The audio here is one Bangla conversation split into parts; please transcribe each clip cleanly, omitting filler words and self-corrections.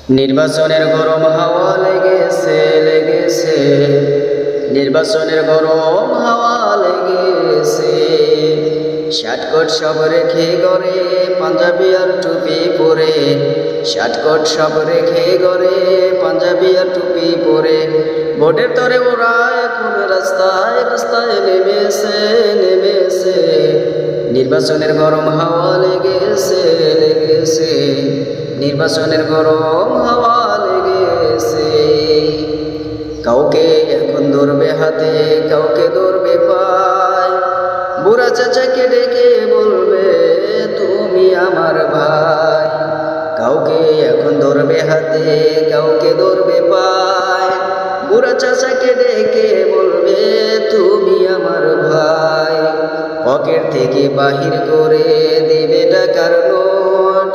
নির্বাচনের গরম হাওয়া লেগেছে লেগেছে, নির্বাচনের গরম হাওয়া লেগেছে। শার্টকট সব রেখে গড়ে পাঞ্জাবি আর টুপি পরে, শার্টকট সব রেখে গড়ে পাঞ্জাবি আর টুপি পরে, ভোটের তরে ওরা এখন রাস্তায় রাস্তায় নেমেছে নেমেছে। নির্বাচনের গরম হাওয়া লেগেছে লেগেছে, নির্বাচনের গরম হাওয়া লেগেছে। কাউকে এখন ধরবে হাতে, কাউকে ধরবে পায়, বুড়া চাচাকে ডেকে বলবে তুমি আমার ভাই। কাউকে এখন ধরবে হাতে, কাউকে ধরবে পায়, বুড়া চাচাকে ডেকে বলবে তুমি আমার ভাই। পকেট থেকে বাহির করে দেবে টাকার নোট,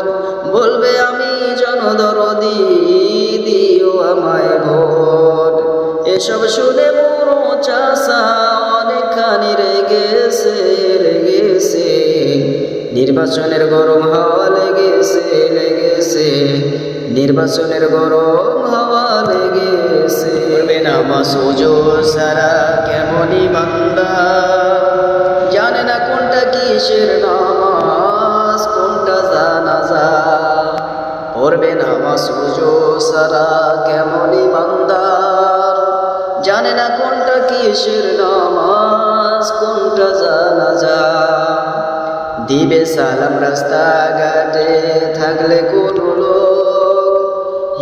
বলবে আমি জনদরদি, দিও আমায় ভোট। এসব শুনে বুড়ো চাষা অনেকখানি রেগেছে রেগেছে। নির্বাচনের গরম হাওয়া লেগেছে লেগেছে, নির্বাচনের গরম হাওয়া লেগেছে। নামাজ ওজো সারা কেমনই বান্দা, জানে না কোনটা কিসের নামাজ কোনটা জানাজা। পড়বে নামাজ ওজো সারা কেমনই বান্দা, জানে না কোনটা কিসের নামাজ কোনটা জানাজা। দিবে সালাম রাস্তাঘাটে থাকলে কোন লোক,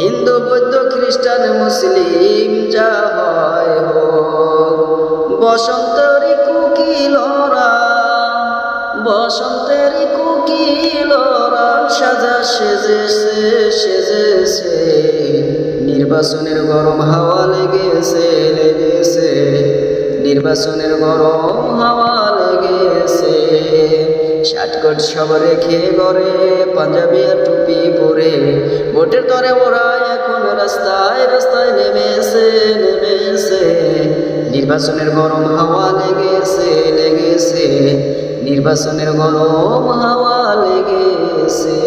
হিন্দু বৌদ্ধ খ্রিস্টান মুসলিম যা হয় হোক। বসন্তেরই কুকিলরা, বসন্তেরই কুকিলরা সাজা সেজেছে সেজেছে। নির্বাচনের গরম হাওয়া লেগেছে লেগেছে, নির্বাচনের গরম হাওয়া লেগেছে। শার্টকট সব রেখে গড়ে পাঞ্জাবি আর টুপি পরে, ভোটের তরে ওরা এখন রাস্তায় রাস্তায় নেমেছে নেমেছে। নির্বাচনের গরম হাওয়া লেগেছে লেগেছে, নির্বাচনের গরম হাওয়া লেগেছে।